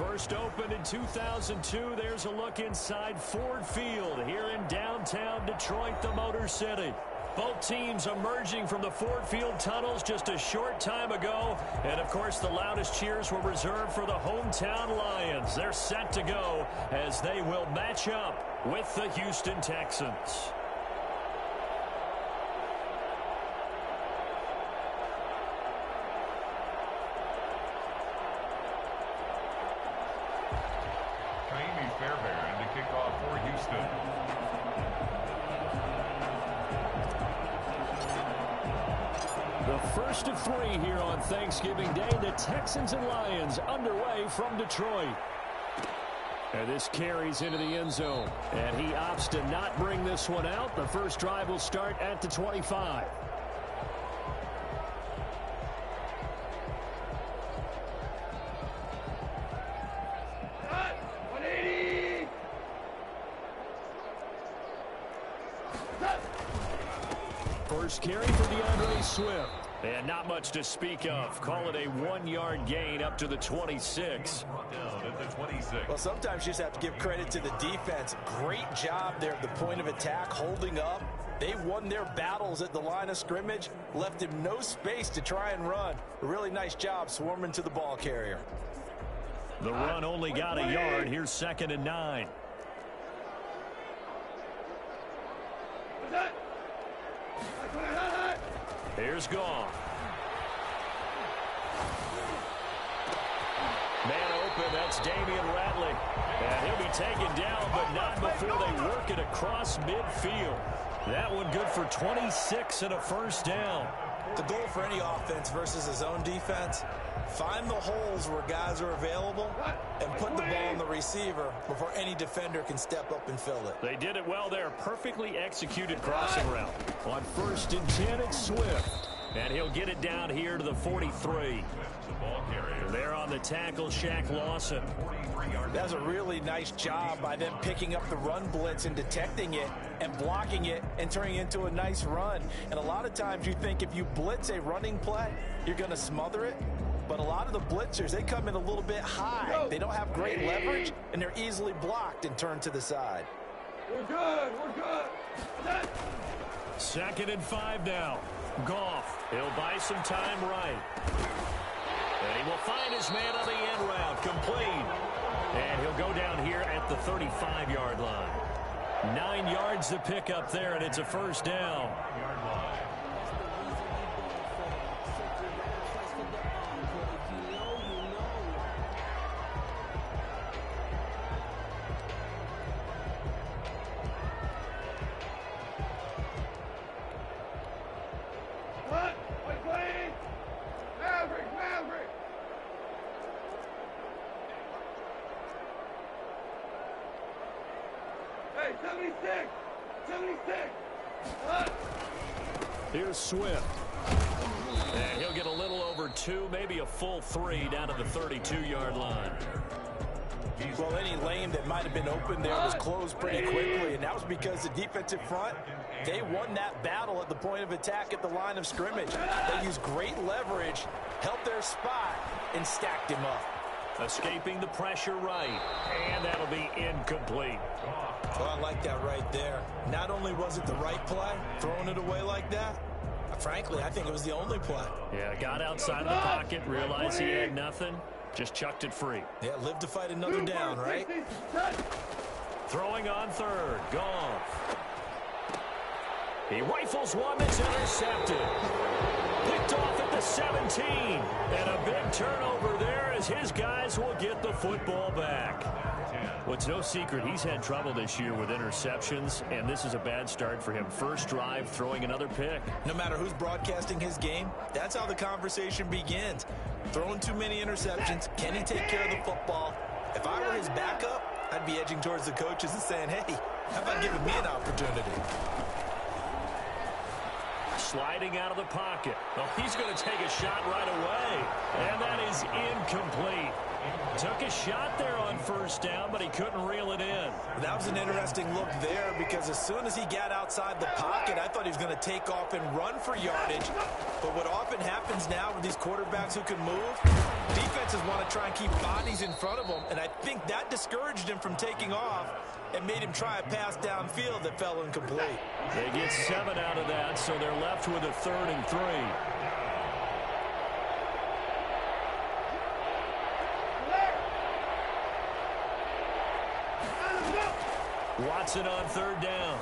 First opened in 2002, there's a look inside Ford Field here in downtown Detroit, the Motor City. Both teams emerging from the Ford Field tunnels just a short time ago. And, of course, the loudest cheers were reserved for the hometown Lions. They're set to go as they will match up with the Houston Texans. The first of three here on Thanksgiving Day. The Texans and Lions underway from Detroit. And this carries into the end zone. And he opts to not bring this one out. The first drive will start at the 25. First carry for DeAndre Swift. And not much to speak of. Call it a 1-yard gain up to the 26. Down at the 26. Well, sometimes you just have to give credit to the defense. Great job there at the point of attack, holding up. They won their battles at the line of scrimmage, left him no space to try and run. A really nice job swarming to the ball carrier. The run only got a yard. Here's 2nd and 9. Here's Goff. Man open, that's Damian Ratley. And he'll be taken down, but not before they work it across midfield. That one good for 26 and a first down. The goal for any offense versus his own defense, find the holes where guys are available and put the ball on the receiver before any defender can step up and fill it. They did it well there. Perfectly executed crossing route. On 1st and 10, it's Swift. And he'll get it down here to the 43. There on the tackle, Shaq Lawson. That's a really nice job by them picking up the run blitz and detecting it and blocking it and turning it into a nice run. And a lot of times you think if you blitz a running play, you're going to smother it. But a lot of the blitzers, they come in a little bit high. They don't have great leverage, and they're easily blocked and turned to the side. We're good. We're good. 2nd and 5 now. Goff. He'll buy some time right. And he will find his man on the end route. Complete. And he'll go down here at the 35-yard line. 9 yards to pick up there, and it's a first down. Here's Swift. And he'll get a little over 2, maybe a full 3 down to the 32-yard line. Well, any lane that might have been open there was closed pretty quickly, and that was because the defensive front, they won that battle at the point of attack at the line of scrimmage. They used great leverage, held their spot, and stacked him up. Escaping the pressure right, and that'll be incomplete. Well, I like that right there. Not only was it the right play, throwing it away like that, frankly, I think it was the only play. Yeah, got outside of the pocket, realized he had nothing, just chucked it free. Yeah, live to fight another down, right? Throwing on 3rd, Goff. He rifles one that's intercepted. Picked off at the 17. And a big turnover there as his guys will get the football back. Well, it's no secret he's had trouble this year with interceptions, and this is a bad start for him. First drive, throwing another pick. No matter who's broadcasting his game, that's how the conversation begins. Throwing too many interceptions, can he take care of the football? If I were his backup, I'd be edging towards the coaches and saying, hey, how about giving me an opportunity? Sliding out of the pocket. Oh, he's going to take a shot right away. And that is incomplete. Took a shot there on first down, but he couldn't reel it in. That was an interesting look there because as soon as he got outside the pocket, I thought he was going to take off and run for yardage. But what often happens now with these quarterbacks who can move, defenses want to try and keep bodies in front of them, and I think that discouraged him from taking off and made him try a pass downfield that fell incomplete. They get 7 out of that, so they're left with a 3rd and 3. Watson on 3rd down.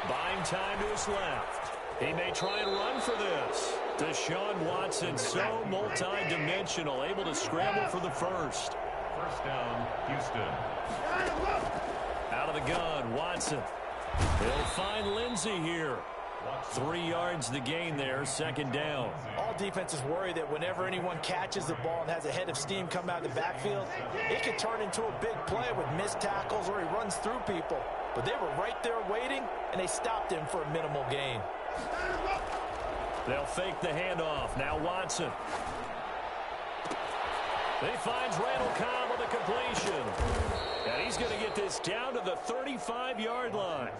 Buying time to his left. He may try and run for this. Deshaun Watson, so multi-dimensional, able to scramble for the first. First down, Houston. Out of the gun, Watson. He'll find Lindsey here. 3 yards the gain there, 2nd down. All defenses worry that whenever anyone catches the ball and has a head of steam come out of the backfield, it could turn into a big play with missed tackles or he runs through people. But they were right there waiting, and they stopped him for a minimal gain. They'll fake the handoff. Now Watson. He finds Randall Cobb with a completion. And he's going to get this down to the 35-yard line.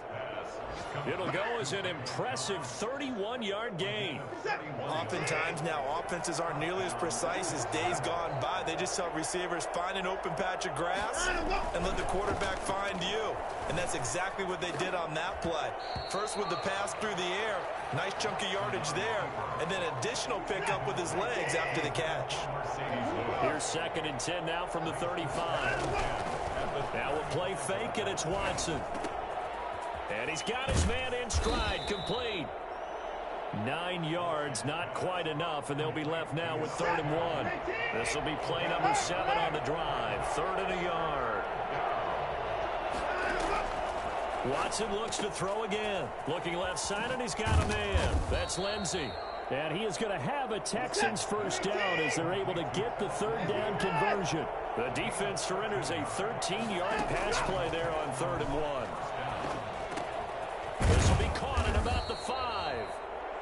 It'll go as an impressive 31-yard gain. Oftentimes now offenses aren't nearly as precise as days gone by. They just tell receivers, find an open patch of grass and let the quarterback find you. And that's exactly what they did on that play. First with the pass through the air, nice chunk of yardage there, and then additional pickup with his legs after the catch. Here's 2nd and 10 now from the 35. Now we'll play fake, and it's Watson. And he's got his man in stride, complete. 9 yards, not quite enough, and they'll be left now with 3rd and 1. This will be play number 7 on the drive. 3rd and a yard. Watson looks to throw again. Looking left side, and he's got a man. That's Lindsey. And he is going to have a Texans first down as they're able to get the 3rd down conversion. The defense surrenders a 13-yard pass play there on 3rd and 1. This will be caught at about the 5.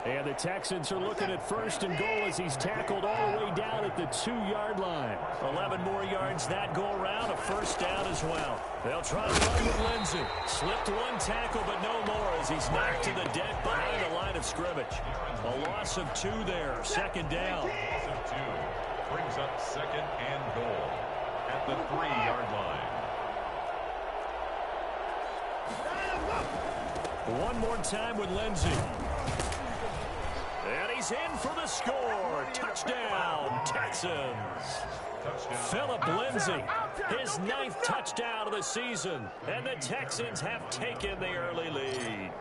And the Texans are looking at 1st and goal as he's tackled all the way down at the 2-yard line. 11 more yards that go around, a first down as well. They'll try to run with Lindsey. Slipped 1 tackle, but no more as he's knocked to the deck behind the line of scrimmage. A loss of 2 there, 2nd down. Loss of 2 brings up 2nd and goal at the 3-yard line. One more time with Lindsey. And he's in for the score. Touchdown, Texans. Phillip Lindsey, his 9th touchdown of the season. And the Texans have taken the early lead.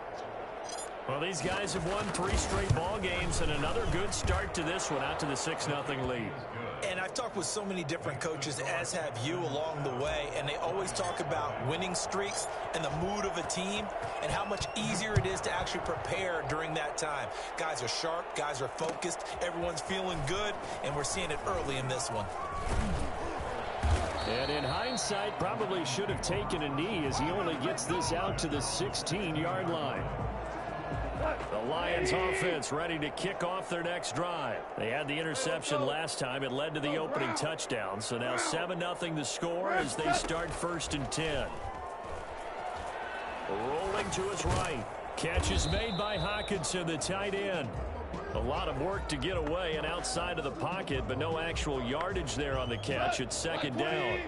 Well, these guys have won 3 straight ball games and another good start to this one out to the 6-0 lead. And I've talked with so many different coaches, as have you, along the way, and they always talk about winning streaks and the mood of a team and how much easier it is to actually prepare during that time. Guys are sharp, guys are focused, everyone's feeling good, and we're seeing it early in this one. And in hindsight, probably should have taken a knee as he only gets this out to the 16-yard line. The Lions offense ready to kick off their next drive. They had the interception last time. It led to the opening touchdown. So now 7-0 the score as they start 1st and 10. Rolling to his right. Catch is made by Hockenson, the tight end. A lot of work to get away and outside of the pocket, but no actual yardage there on the catch. It's 2nd down.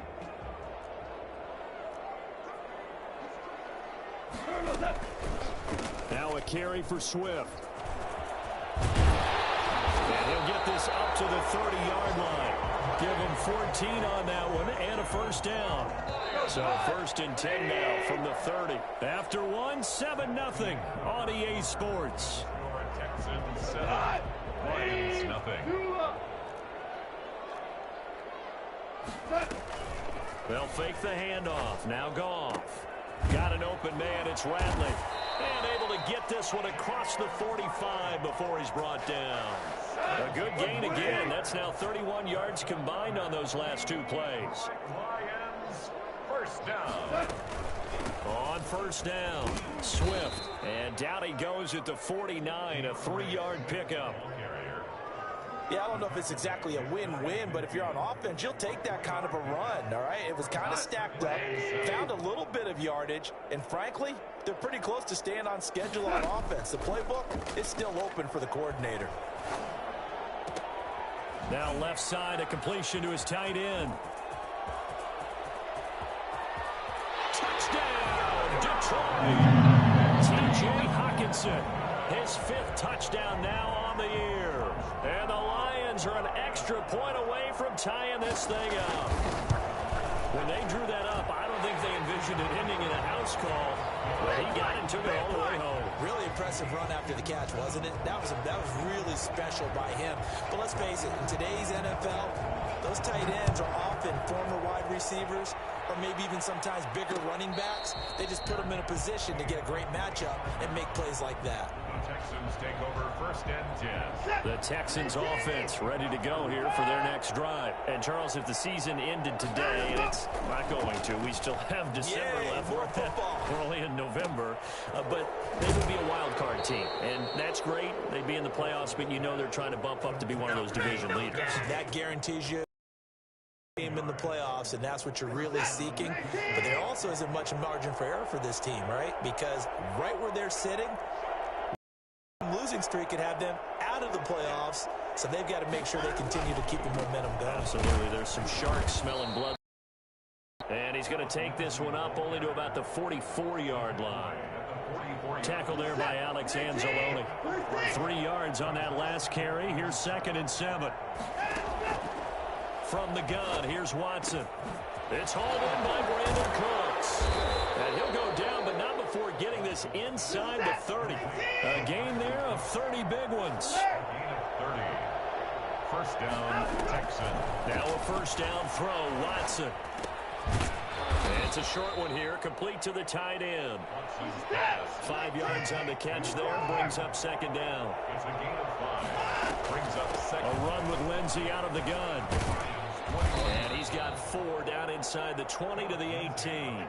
Now a carry for Swift. And he'll get this up to the 30-yard line. Give him 14 on that one and a first down. So 1st and 10 now from the 30. After 7-0 on EA Sports. Texans 7, Lions nothing. They'll fake the handoff. Now Goff. Got an open man. It's Radley. And able to get this one across the 45 before he's brought down. A good gain again. That's now 31 yards combined on those last 2 plays. Lions first down. On 1st down, Swift. And down he goes at the 49, a 3-yard pickup. Yeah, I don't know if it's exactly a win-win, but if you're on offense, you'll take that kind of a run, all right? It was kind of stacked up, found a little bit of yardage, and frankly, they're pretty close to staying on schedule on offense. The playbook is still open for the coordinator. Now left side, a completion to his tight end. Touchdown, Detroit! T.J. Hockenson, his 5th touchdown now on the year. And the Lions are an extra point away from tying this thing up. When they drew that up, I don't think they envisioned it ending in a house call. But he got it, took it all the way home. Really impressive run after the catch, wasn't it? That was really special by him. But let's face it, in today's NFL, those tight ends are often former wide receivers or maybe even sometimes bigger running backs. They just put them in a position to get a great matchup and make plays like that. The Texans take over 1st and 10. The Texans offense ready to go here for their next drive. And Charles, if the season ended today, and it's not going to, we still have December left. More football. We're only in November, but they would be a wild card team, and that's great. They'd be in the playoffs, but you know they're trying to bump up to be one of those division leaders. That guarantees you game in the playoffs, and that's what you're really seeking. But there also isn't much margin for error for this team, right? Because right where they're sitting, losing streak could have them out of the playoffs, so they've got to make sure they continue to keep the momentum going. Absolutely. There's some sharks smelling blood. And he's going to take this one up only to about the 44-yard line. Tackle there by Alex Anzalone. 3 yards on that last carry. Here's 2nd and 7. From the gun, here's Watson. It's hauled in by Brandon Cooks. And he'll go down, but not before getting this inside the 30. A gain there of 30 big ones. Gain of 30. 1st down, Texans. Now a 1st down throw, Watson. It's a short one here, complete to the tight end. 5 yards on the catch there, brings up 2nd down. It's a gain of 5. Brings up 2nd. A run with Lindsey out of the gun. And he's got 4 down inside the 20 to the 18.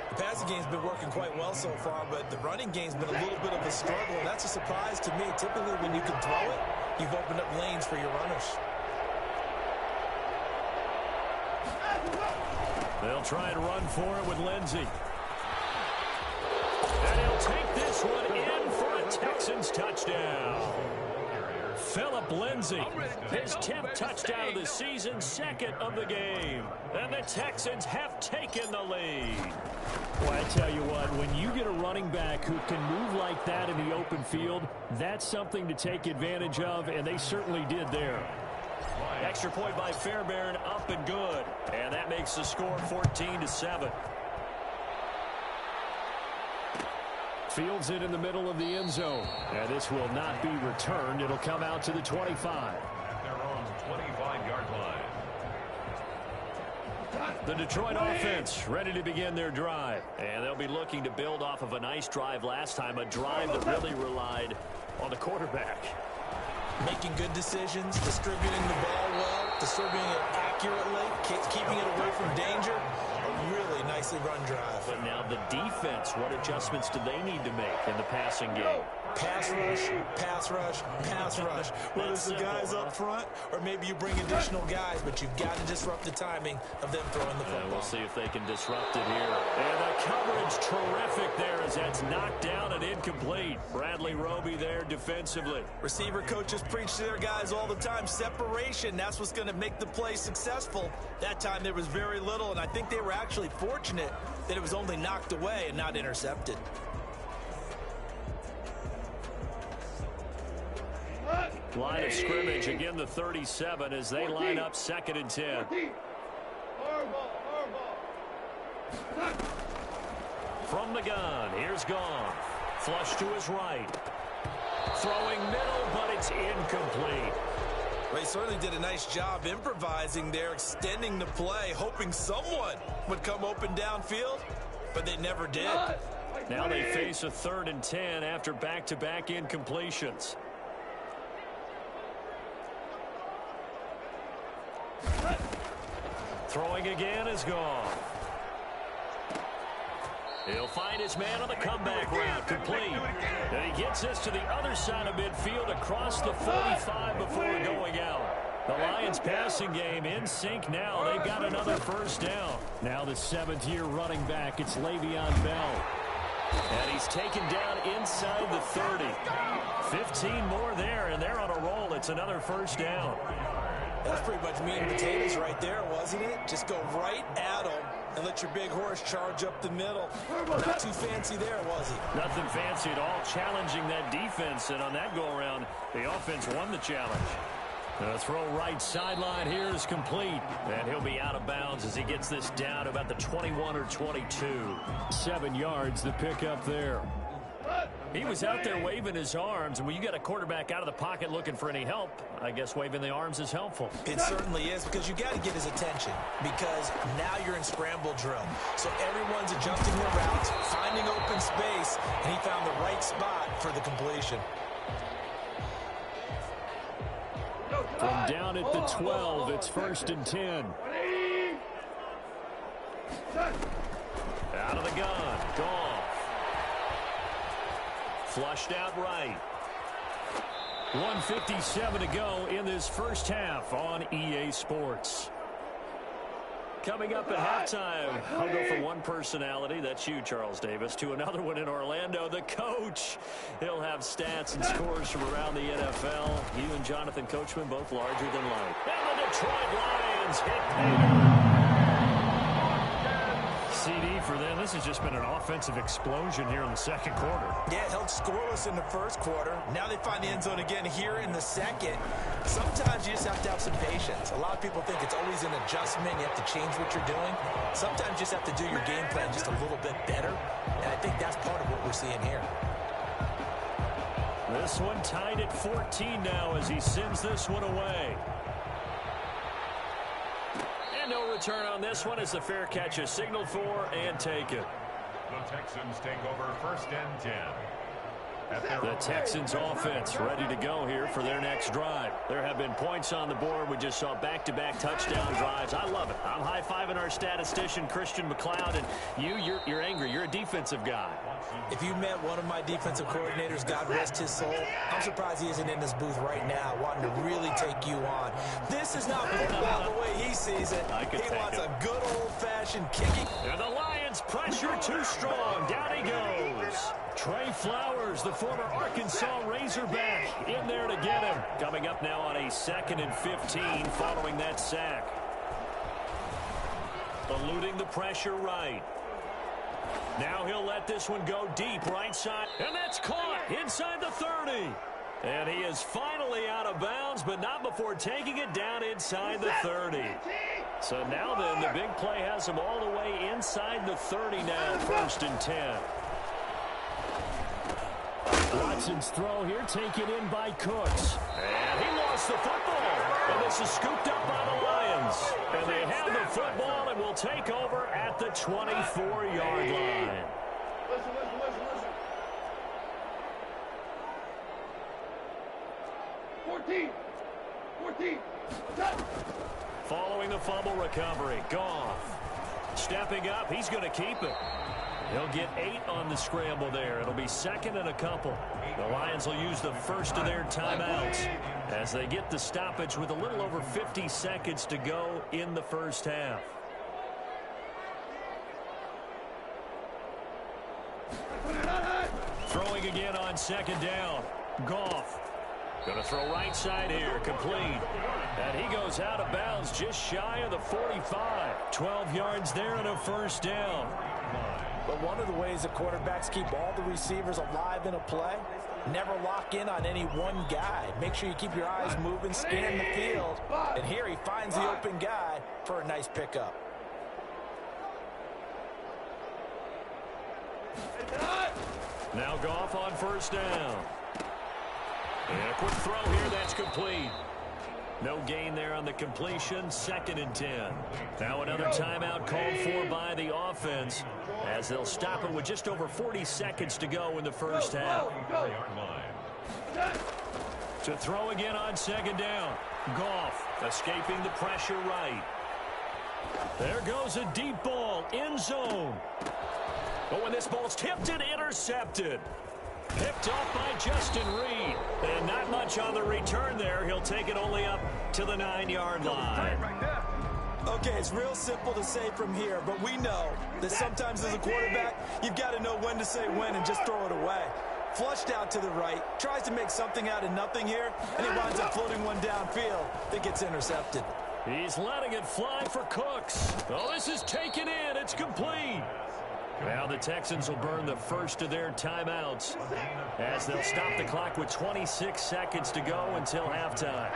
The passing game's been working quite well so far, but the running game's been a little bit of a struggle, and that's a surprise to me. Typically, when you can throw it, you've opened up lanes for your runners. They'll try and run for it with Lindsey. And he'll take this one in for a Texans touchdown. Phillip Lindsay, his 10th touchdown of the season, 2nd of the game. And the Texans have taken the lead. Well, I tell you what, when you get a running back who can move like that in the open field, that's something to take advantage of, and they certainly did there. Extra point by Fairbairn, up and good. And that makes the score 14-7. Fields it in the middle of the end zone. And this will not be returned. It'll come out to the 25. At their own 25-yard line. The Detroit offense ready to begin their drive. And they'll be looking to build off of a nice drive last time, a drive that really relied on the quarterback. Making good decisions, distributing the ball well, distributing it accurately, keeping it away from danger. A really nicely run drive. But now the defense, what adjustments do they need to make in the passing game? Pass rush, pass rush, pass rush. Whether it's the guys up front or maybe you bring additional guys, but you've got to disrupt the timing of them throwing the football. We'll see if they can disrupt it here. And the coverage terrific there as that's knocked down and incomplete. Bradley Roby there defensively. Receiver coaches preach to their guys all the time. Separation, that's what's going to make the play successful. That time there was very little, and I think they were actually fortunate that it was only knocked away and not intercepted. Line of scrimmage, again the 37 as they line up 2nd and 10. From the gun, here's Goff. Flush to his right. Throwing middle, but it's incomplete. Well, he certainly did a nice job improvising there, extending the play, hoping someone would come open downfield, but they never did. Now they face a 3rd and 10 after back-to-back incompletions. Throwing again is Goff. He'll find his man on the comeback route, complete. And he gets this to the other side of midfield across the 45 before going out. The Lions passing game in sync now. They've got another first down. Now the seventh-year running back, it's Le'Veon Bell. And he's taken down inside the 30. 15 more there, and they're on a roll. It's another first down. That's pretty much meat and potatoes right there, wasn't it? Just go right at him and let your big horse charge up the middle. Not too fancy there, was he? Nothing fancy at all, challenging that defense. And on that go-around, the offense won the challenge. The throw right sideline here is complete. And he'll be out of bounds as he gets this down about the 21 or 22. 7 yards, the pickup there. He was out there waving his arms, and when you got a quarterback out of the pocket looking for any help, I guess waving the arms is helpful. It certainly is, because you got to get his attention, because now you're in scramble drill. So everyone's adjusting their routes, finding open space, and he found the right spot for the completion. From down at the 12, it's 1st and 10. Out of the gun, Goff. Flushed out right. 1:57 to go in this first half on EA Sports. Coming up at halftime, I'll go from one personality, that's you, Charles Davis, to another one in Orlando, the coach. He'll have stats and scores from around the NFL. You and Jonathan Coachman both larger than life. And the Detroit Lions hit pay. CD for them. This has just been an offensive explosion here in the second quarter. Yeah, held scoreless in the first quarter. Now they find the end zone again here in the second. Sometimes you just have to have some patience. A lot of people think it's always an adjustment. You have to change what you're doing. Sometimes you just have to do your game plan just a little bit better. And I think that's part of what we're seeing here. This one tied at 14 now as he sends this one away. No return on this one as the fair catch is signaled for and taken. The Texans take over 1st and 10. The Texans offense ready to go here for their next drive. There have been points on the board. We just saw back-to-back touchdown drives. I love it. I'm high-fiving our statistician, Christian McLeod, and you're angry. You're a defensive guy. If you met one of my defensive coordinators, God rest his soul, I'm surprised he isn't in this booth right now wanting to really take you on. This is not football the way he sees it. He wants a good old-fashioned kicking. And the Lions pressure too strong. Down he goes. Trey Flowers, the former Arkansas Razorback, in there to get him. Coming up now on a 2nd and 15 following that sack. Eluding the pressure right. Now he'll let this one go deep right side. And that's caught inside the 30. And he is finally out of bounds, but not before taking it down inside the 30. So now then, the big play has him all the way inside the 30 now, 1st and 10. Watson's throw here taken in by Cooks. And he lost the football. And this is scooped up by the Lions. And they have the football and will take over at the 24-yard line. Listen. 14. Following the fumble recovery, Goff. Stepping up, he's going to keep it. He'll get 8 on the scramble there. It'll be 2nd and a couple. The Lions will use the first of their timeouts as they get the stoppage with a little over 50 seconds to go in the first half. Throwing again on 2nd down. Goff. Going to throw right side here, complete. And he goes out of bounds just shy of the 45. 12 yards there and a first down. But one of the ways the quarterbacks keep all the receivers alive in a play, never lock in on any one guy. Make sure you keep your eyes moving, scan the field. And here he finds the open guy for a nice pickup. Now Goff on 1st down. And a quick throw here, that's complete. No gain there on the completion, 2nd and 10. Now another timeout called for by the offense as they'll stop it with just over 40 seconds to go in the first half. To throw again on 2nd down. Goff escaping the pressure right. There goes a deep ball, end zone. Oh, and this ball's tipped and intercepted. Picked off by Justin Reed. And not much on the return there. He'll take it only up to the 9-yard line. Okay, it's real simple to say from here, but we know that sometimes as a quarterback, you've got to know when to say when and just throw it away. Flushed out to the right, tries to make something out of nothing here, and he winds up floating one downfield that gets intercepted. He's letting it fly for Cooks. Oh, this is taken in. It's complete. Now the Texans will burn the first of their timeouts as they'll stop the clock with 26 seconds to go until halftime.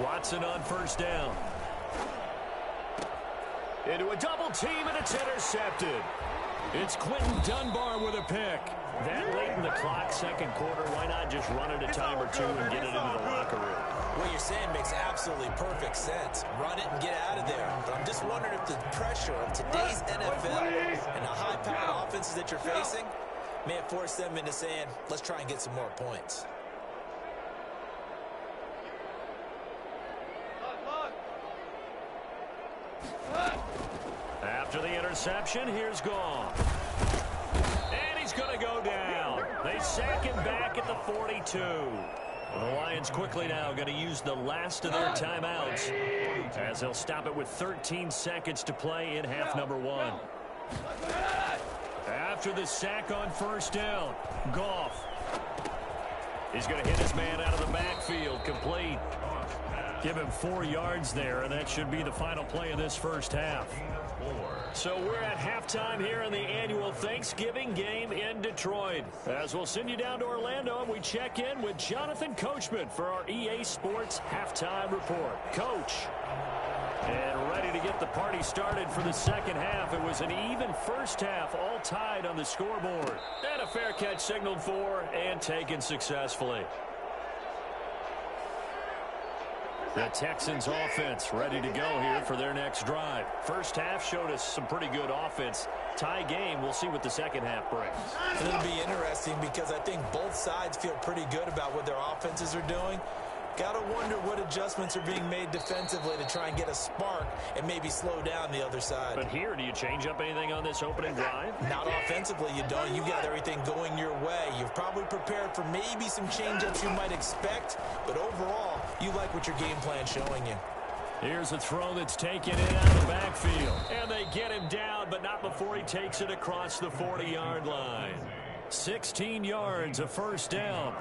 Watson on first down. Into a double team, and it's intercepted. It's Quentin Dunbar with a pick. That late in the clock, second quarter, why not just run it a time or two and get it into the locker room? What you're saying makes absolutely perfect sense. Run it and get out of there. But I'm just wondering if the pressure of today's NFL and the high-powered offenses that you're facing may have forced them into saying, let's try and get some more points. After the interception, here's Goff. And he's going to go down. They sack him back at the 42. The Lions quickly now going to use the last of their timeouts as they'll stop it with 13 seconds to play in half number 1. After the sack on first down, Goff. He's going to hit his man out of the backfield, complete. Give him 4 yards there, and that should be the final play of this first half. So we're at halftime here in the annual Thanksgiving game in Detroit. As we'll send you down to Orlando, and we check in with Jonathan Coachman for our EA Sports Halftime Report. Coach. And ready to get the party started for the second half. It was an even first half, all tied on the scoreboard. And a fair catch signaled for and taken successfully. The Texans offense ready to go here for their next drive. First half showed us some pretty good offense. Tie game, we'll see what the second half brings. And it'll be interesting because I think both sides feel pretty good about what their offenses are doing. Got to wonder what adjustments are being made defensively to try and get a spark and maybe slow down the other side. But here, do you change up anything on this opening drive? Not offensively, you don't. You got everything going your way. You've probably prepared for maybe some change-ups you might expect, but overall, you like what your game plan's showing you. Here's a throw that's taken in out of the backfield. And they get him down, but not before he takes it across the 40-yard line. 16 yards, a first down.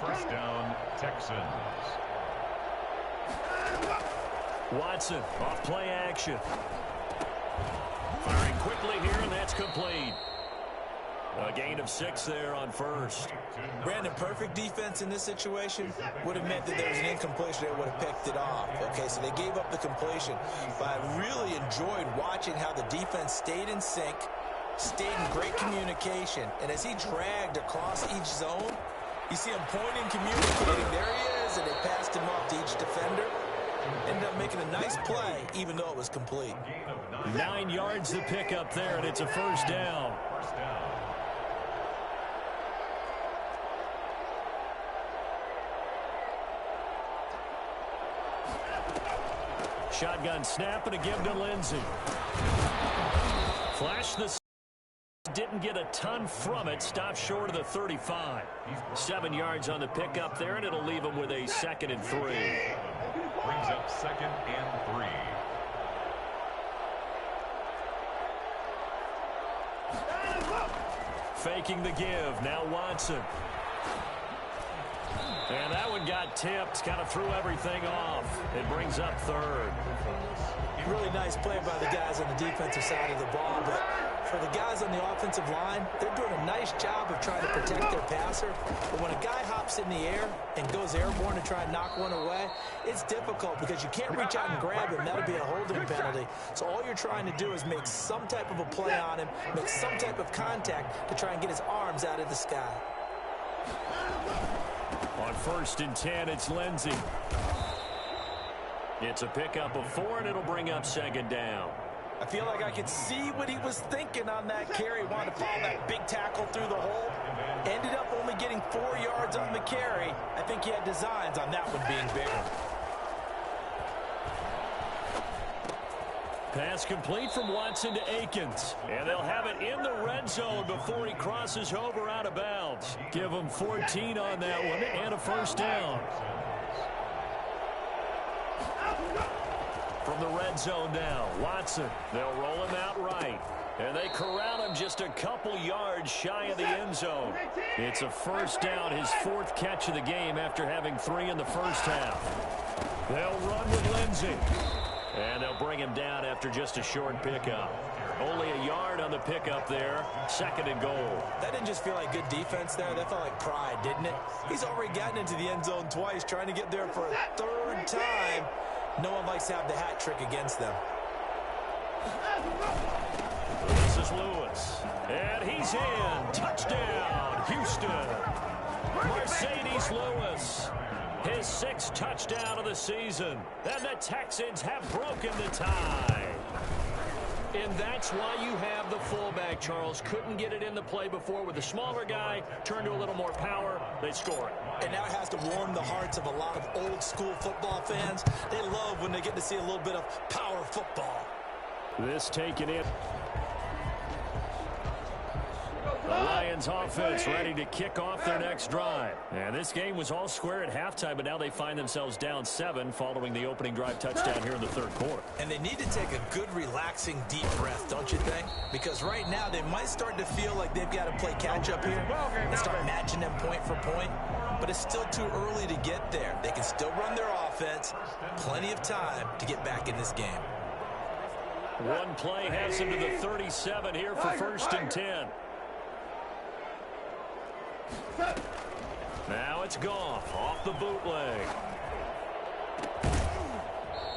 First down, Texans. Watson, off play action. Firing quickly here, and that's complete. A gain of 6 there on first. Brandon, perfect defense in this situation would have meant that there was an incompletion. They would have picked it off. Okay, so they gave up the completion. But I really enjoyed watching how the defense stayed in sync, stayed in great communication. And as he dragged across each zone, you see him pointing, communicating. There he is, and they passed him off to each defender. Ended up making a nice play, even though it was complete. 9 yards to pick up there, and it's a first down. Shotgun snap and a give to Lindsey. Flash the didn't get a ton from it. Stopped short of the 35. 7 yards on the pickup there, and it'll leave him with a 2nd and 3. Brings up 2nd and 3. Faking the give. Now Watson. And that one got tipped. Kind of threw everything off. It brings up 3rd. Really nice play by the guys on the defensive side of the ball, but for the guys on the offensive line, they're doing a nice job of trying to protect their passer. But when a guy hops in the air and goes airborne to try and knock one away, it's difficult because you can't reach out and grab him. That'll be a holding penalty. So all you're trying to do is make some type of a play on him, make some type of contact to try and get his arms out of the sky. On 1st and 10, it's Lindsey. It's a pickup of 4, and it'll bring up 2nd down. I feel like I could see what he was thinking on that carry. Wanted to follow that big tackle through the hole. Ended up only getting 4 yards on the carry. I think he had designs on that one being bigger. Pass complete from Watson to Akins. And they'll have it in the red zone before he crosses over out of bounds. Give him 14 on that one and a first down. From the red zone now, Watson. They'll roll him out right. And they corral him just a couple yards shy of the end zone. It's a first down, his 4th catch of the game after having 3 in the first half. They'll run with Lindsey. And they'll bring him down after just a short pickup. Only a yard on the pickup there. 2nd and goal. That didn't just feel like good defense there. That felt like pride, didn't it? He's already gotten into the end zone twice, trying to get there for a 3rd time. No one likes to have the hat trick against them. This is Lewis. And he's in. Touchdown, Houston. Mercedes Lewis. His 6th touchdown of the season. And the Texans have broken the tie. And that's why you have the fullback, Charles. Couldn't get it in the play before with the smaller guy. Turned to a little more power. They score it. And now it has to warm the hearts of a lot of old-school football fans. They love when they get to see a little bit of power football. This taken in. The Lions offense ready to kick off their next drive. And this game was all square at halftime, but now they find themselves down 7 following the opening drive touchdown here in the 3rd quarter. And they need to take a good, relaxing, deep breath, don't you think? Because right now they might start to feel like they've got to play catch-up here and start matching them point for point. But it's still too early to get there. They can still run their offense. Plenty of time to get back in this game. One play has them to the 37 here for 1st and 10. Now it's Goff off the bootleg.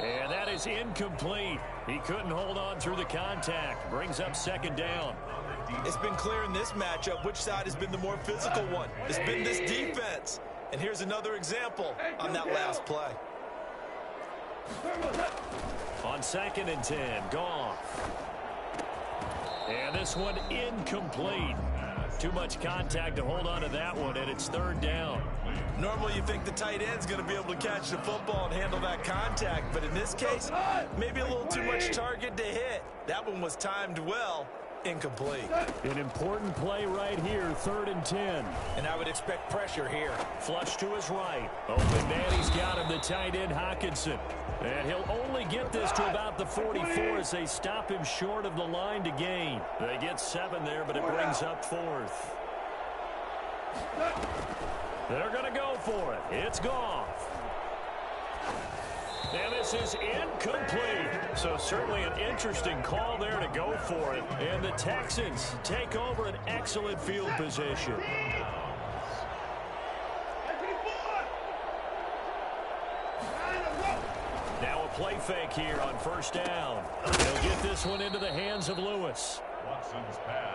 And that is incomplete. He couldn't hold on through the contact. Brings up 2nd down. It's been clear in this matchup which side has been the more physical one. It's been this defense. And here's another example on that last play. On 2nd and 10, Goff. And this one incomplete. Too much contact to hold on to that one, and it's 3rd down. Normally you think the tight end's going to be able to catch the football and handle that contact, but in this case, maybe a little too much target to hit. That one was timed well. Incomplete. An important play right here, 3rd and 10. And I would expect pressure here. Flush to his right. Open man, he's got him, the tight end, Hockenson. And he'll only get this to about the 44 as they stop him short of the line to gain. They get 7 there, but it brings up 4th. They're going to go for it. It's Goff. And this is incomplete. So certainly an interesting call there to go for it. And the Texans take over an excellent field position. Now a play fake here on 1st down. They'll get this one into the hands of Lewis.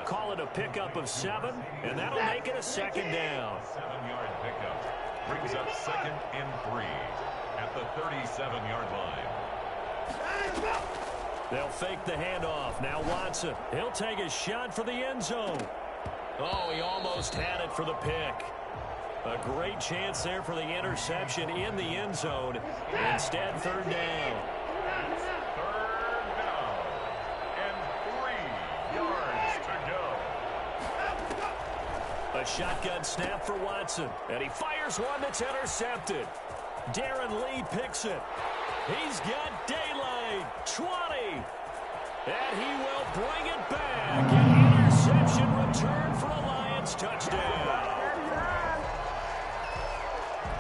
Call it a pickup of 7, and that'll make it a 2nd down. 7-yard pickup. Brings up 2nd and 3. At the 37-yard line. They'll fake the handoff. Now Watson. He'll take a shot for the end zone. Oh, he almost had it for the pick. A great chance there for the interception in the end zone. Instead, 3rd down. 3rd down. And 3 yards to go. A shotgun snap for Watson. And he fires one that's intercepted. Darren Lee picks it. He's got daylight. 20. And he will bring it back. An interception return for a Lions touchdown.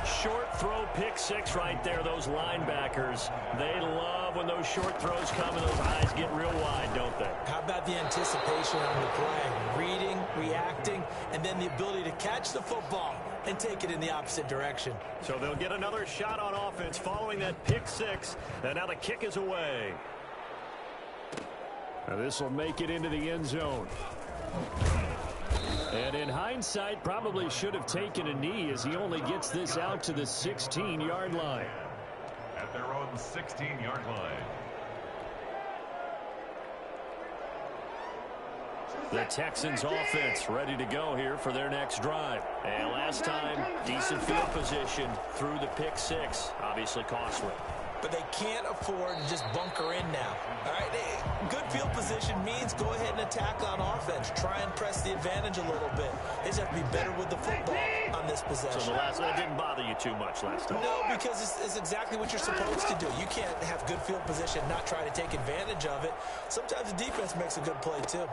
Short throw, pick 6 right there. Those linebackers, they love when those short throws come and those eyes get real wide, don't they? How about the anticipation on the play? Reading, reacting, and then the ability to catch the football and take it in the opposite direction. So they'll get another shot on offense following that pick 6, and now the kick is away. Now this will make it into the end zone. And in hindsight, probably should have taken a knee as he only gets this out to the 16-yard line. At their own 16-yard line. The Texans offense ready to go here for their next drive. And last time, decent field position through the pick six. Obviously costly. But they can't afford to just bunker in now. All right, good field position means go ahead and attack on offense. Try and press the advantage a little bit. They just have to be better with the football on this possession. So that didn't bother you too much last time? No, because it's exactly what you're supposed to do. You can't have good field position and not try to take advantage of it. Sometimes the defense makes a good play, too.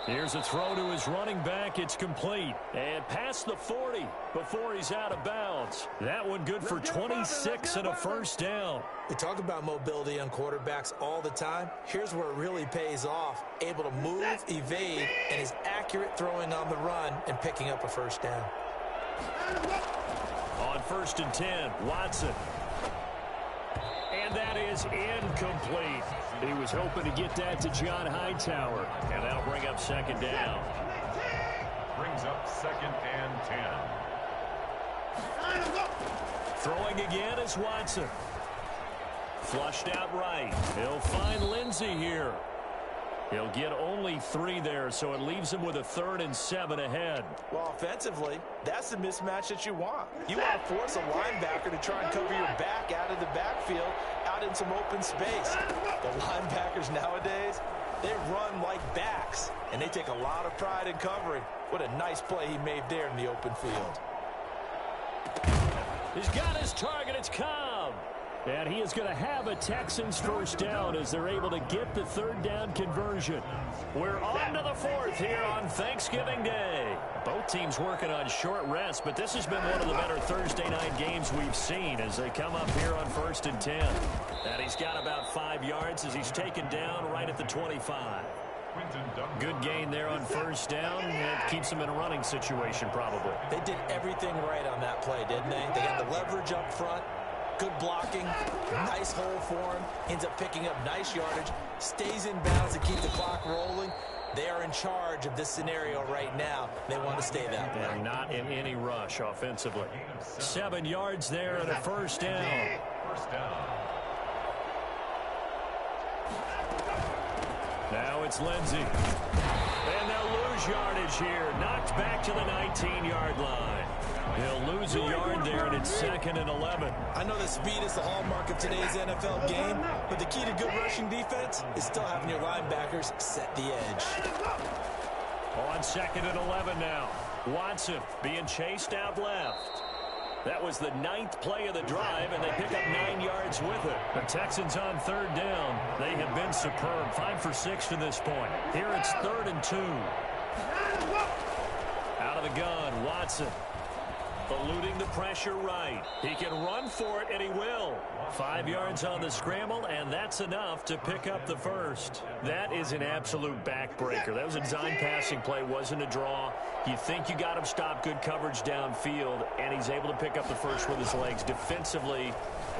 Here's a throw to his running back. It's complete. And past the 40 before he's out of bounds. That one good for 26 and a first down. We talk about mobility on quarterbacks all the time. Here's where it really pays off. Able to move, evade, and is accurate throwing on the run and picking up a first down. On 1st and 10, Watson. And that is incomplete. He was hoping to get that to John Hightower, and that'll bring up second down. Brings up 2nd and 10. Throwing again is Watson. Flushed out right. He'll find Lindsey here. He'll get only 3 there, so it leaves him with a 3rd and 7 ahead. Well, offensively, that's the mismatch that you want. You want to force a linebacker to try and cover your back out of the backfield, out in some open space. The linebackers nowadays, they run like backs, and they take a lot of pride in covering. What a nice play he made there in the open field. He's got his target. It's Cobb. And he is going to have a Texans first down as they're able to get the 3rd down conversion. We're on to the 4th here on Thanksgiving Day. Both teams working on short rest, but this has been one of the better Thursday night games we've seen as they come up here on 1st and 10. And he's got about 5 yards as he's taken down right at the 25. Good gain there on 1st down. It keeps them in a running situation probably. They did everything right on that play, didn't they? They got the leverage up front. Good blocking, nice hole for him, ends up picking up nice yardage, stays in bounds to keep the clock rolling. They are in charge of this scenario right now. They want to stay that way. They're not in any rush offensively. 7 yards there and a first down. First down. Now it's Lindsey. And they'll lose yardage here. Knocked back to the 19-yard line. They'll lose a yard there, and it's 2nd and 11. I know that speed is the hallmark of today's NFL game, but the key to good rushing defense is still having your linebackers set the edge. On 2nd and 11 now. Watson being chased out left. That was the 9th play of the drive, and they pick up 9 yards with it. The Texans on 3rd down. They have been superb. 5 for 6 to this point. Here it's 3rd and 2. Out of the gun, Watson. Eluding the pressure right. He can run for it, and he will. 5 yards on the scramble, and that's enough to pick up the first. That is an absolute backbreaker. That was a design passing play, wasn't a draw. You think you got him stopped, good coverage downfield, and he's able to pick up the first with his legs. Defensively,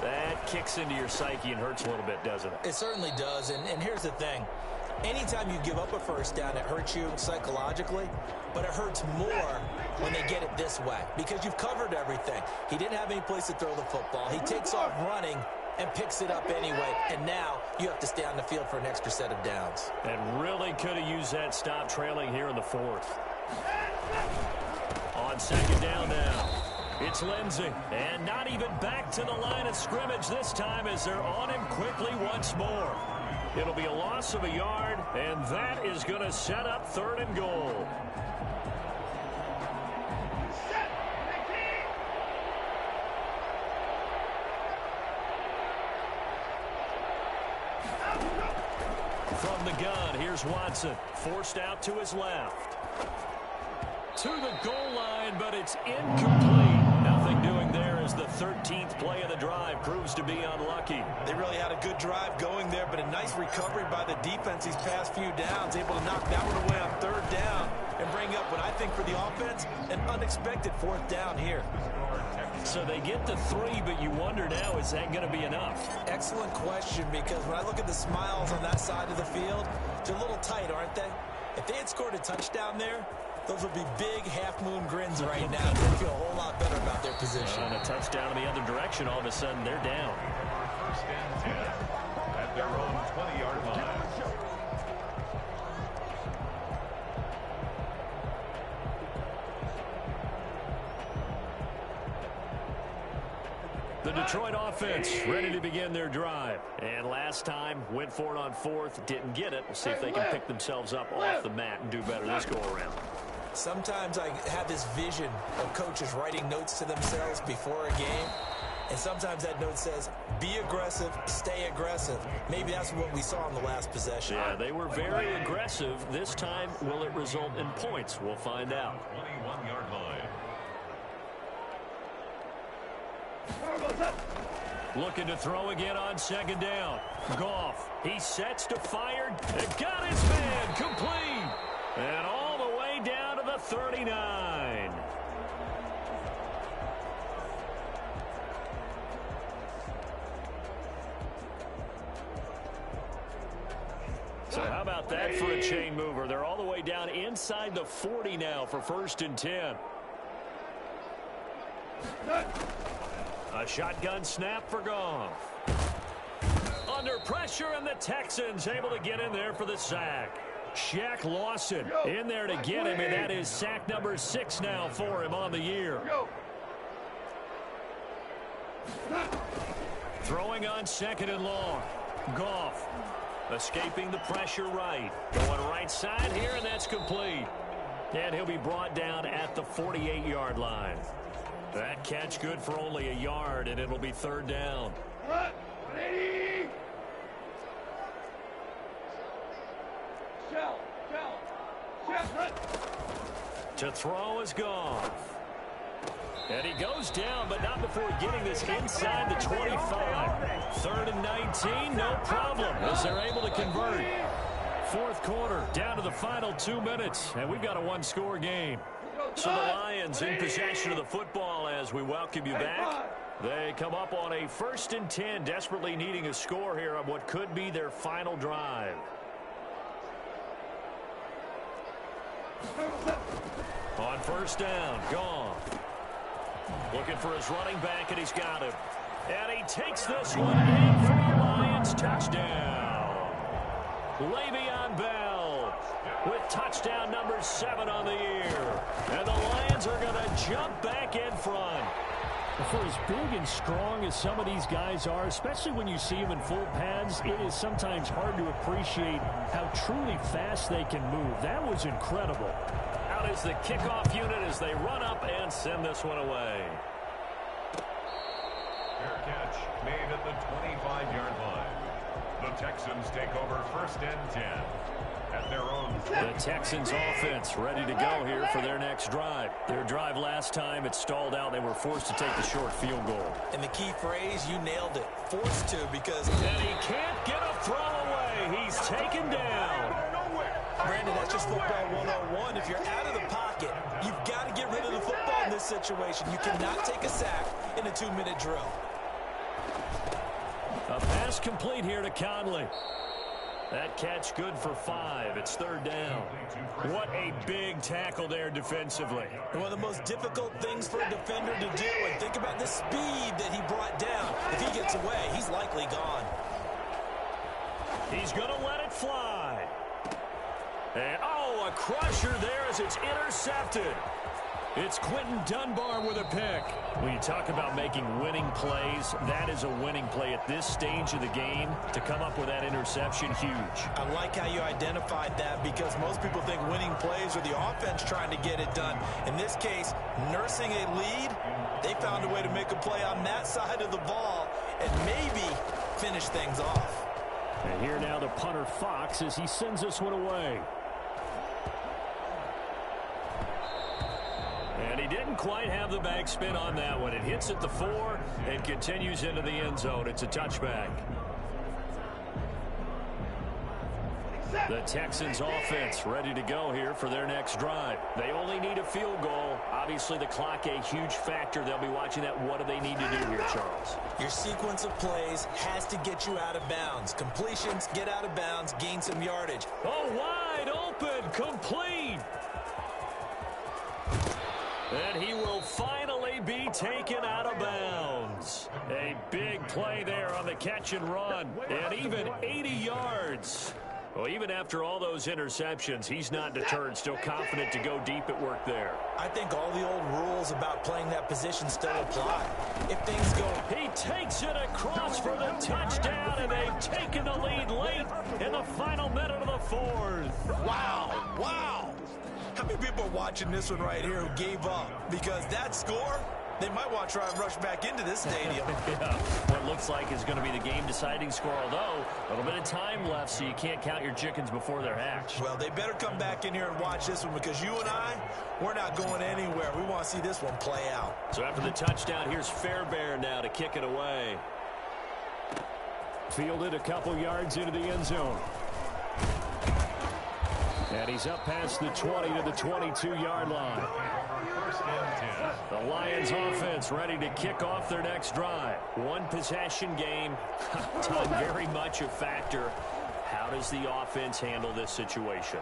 that kicks into your psyche and hurts a little bit, doesn't it? It certainly does, and here's the thing. Anytime you give up a first down, it hurts you psychologically, but it hurts more when they get it this way because you've covered everything. He didn't have any place to throw the football. He takes off running and picks it up anyway, and now you have to stay on the field for an extra set of downs. And really could have used that stop trailing here in the 4th. On 2nd down now. It's Lindsey, and not even back to the line of scrimmage this time as they're on him quickly once more. It'll be a loss of a yard, and that is going to set up 3rd and goal. From the gun, here's Watson, forced out to his left. To the goal line, but it's incomplete. Nothing doing there as the 13th play of the drive proves to be unlucky. They really had a good drive going there, but a nice recovery by the defense these past few downs, able to knock that one away on 3rd down and bring up what I think for the offense, an unexpected 4th down here. So they get the 3, but you wonder now, is that going to be enough? Excellent question, because when I look at the smiles on that side of the field, they're a little tight, aren't they? If they had scored a touchdown there, those would be big half-moon grins right now. They feel a whole lot better about their position. And a touchdown in the other direction, all of a sudden they're down. 1st and 10 at their own 20-yard line. The Detroit offense ready to begin their drive. And last time, went for it on fourth, didn't get it. We'll see if they can pick themselves up off the mat and do better this go-around. Sometimes I have this vision of coaches writing notes to themselves before a game. And sometimes that note says, be aggressive, stay aggressive. Maybe that's what we saw in the last possession. Yeah, they were very aggressive. This time, will it result in points? We'll find out. 21-yard line. Looking to throw again on second down. Goff, he sets to fire. And got his man complete. And all the way down to the 39. So how about that for a chain mover? They're all the way down inside the 40 now for 1st and 10. A shotgun snap for Goff. Under pressure, and the Texans able to get in there for the sack. Shaq Lawson in there to get him, and that is sack number 6 now for him on the year. Throwing on 2nd and long. Goff escaping the pressure right. Going right side here, and that's complete. And he'll be brought down at the 48-yard line. That catch good for only a yard, and it'll be 3rd down. To throw is Goff. And he goes down, but not before getting this inside the 25. 3rd and 19, no problem, as they're able to convert. 4th quarter, down to the final 2 minutes, and we've got a one-score game. So the Lions in possession of the football as we welcome you back. They come up on a 1st and 10, desperately needing a score here on what could be their final drive. On 1st down, Goff. Looking for his running back, and he's got him. And he takes this one in for the Lions touchdown. Le'Veon Bell with touchdown number 7 on the year. And the Lions are going to jump back in front. For as big and strong as some of these guys are, especially when you see them in full pads, it is sometimes hard to appreciate how truly fast they can move. That was incredible. Out is the kickoff unit as they run up and send this one away. Fair catch made at the 25-yard line. The Texans take over 1st and 10 at their own. The Texans offense ready to go here for their next drive. Their drive last time, it stalled out. They were forced to take the short field goal. And the key phrase, you nailed it. Forced to, because... And he can't get a throw away. He's taken down. Brandon, that's just football 101. If you're out of the pocket, you've got to get rid of the football in this situation. You cannot take a sack in a 2-minute drill. A pass complete here to Conley. That catch good for 5. It's 3rd down. What a big tackle there defensively. And one of the most difficult things for a defender to do, and think about the speed that he brought down. If he gets away, he's likely gone. He's going to let it fly. And, oh, a crusher there as it's intercepted. It's Quentin Dunbar with a pick. When you talk about making winning plays, that is a winning play at this stage of the game. To come up with that interception, huge. I like how you identified that, because most people think winning plays are the offense trying to get it done. In this case, nursing a lead, they found a way to make a play on that side of the ball and maybe finish things off. And here now the punter Fox as he sends this one away. And he didn't quite have the backspin on that one. It hits at the 4 and continues into the end zone. It's a touchback. The Texans offense ready to go here for their next drive. They only need a field goal. Obviously, the clock a huge factor. They'll be watching that. What do they need to do here, Charles? Your sequence of plays has to get you out of bounds. Completions, get out of bounds, gain some yardage. Oh, wide open, complete. And he will finally be taken out of bounds. A big play there on the catch and run. And even 80 yards. Well, even after all those interceptions, he's not deterred, still confident to go deep at work there. I think all the old rules about playing that position still apply. If things go... He takes it across for the touchdown, and they've taken the lead late in the final minute of the fourth. Wow, wow. How many people are watching this one right here who gave up? Because that score, they might want to try and rush back into this stadium. Yeah, what looks like is going to be the game-deciding score, although a little bit of time left, so you can't count your chickens before they're hatched. Well, they better come back in here and watch this one, because you and I, we're not going anywhere. We want to see this one play out. So after the touchdown, here's Fairbairn now to kick it away. Fielded a couple yards into the end zone. And he's up past the 20 to the 22-yard line. The Lions offense ready to kick off their next drive. One possession game. Time very much a factor. How does the offense handle this situation?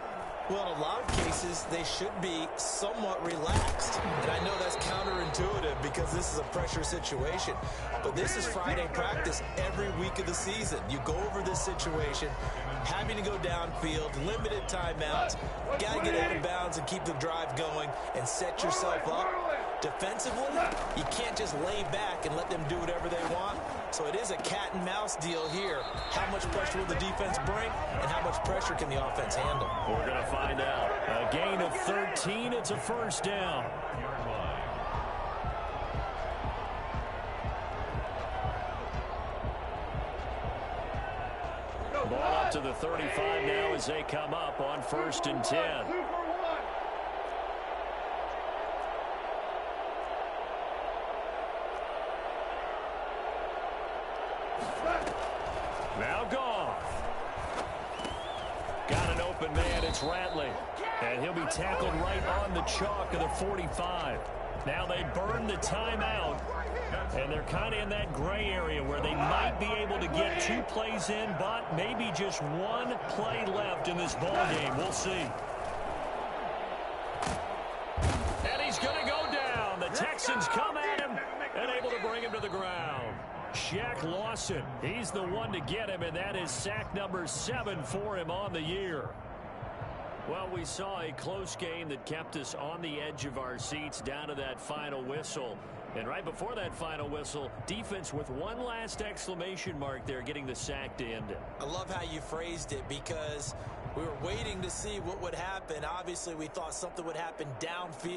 Well, in a lot of cases, they should be somewhat relaxed. And I know that's counterintuitive because this is a pressure situation. But this is Friday practice every week of the season. You go over this situation, having to go downfield, limited timeouts, got to get out of bounds and keep the drive going and set yourself up. Defensively, you can't just lay back and let them do whatever they want. So it is a cat and mouse deal here. How much pressure will the defense bring, and how much pressure can the offense handle? We're going to find out. A gain of 13. It's a first down. Ball up to the 35 now as they come up on 1st and 10. Now Goff. Got an open man. It's Ratley. And he'll be tackled right on the chalk of the 45. Now they burn the timeout. And they're kind of in that gray area where they might be able to get 2 plays in, but maybe just 1 play left in this ball game. We'll see. And he's going to go down. The Texans come at him and able to bring him to the ground. Shaq Lawson, he's the one to get him, and that is sack number 7 for him on the year. Well, we saw a close game that kept us on the edge of our seats down to that final whistle. And right before that final whistle, defense with one last exclamation mark there, getting the sack to end it. I love how you phrased it, because we were waiting to see what would happen. Obviously, we thought something would happen downfield.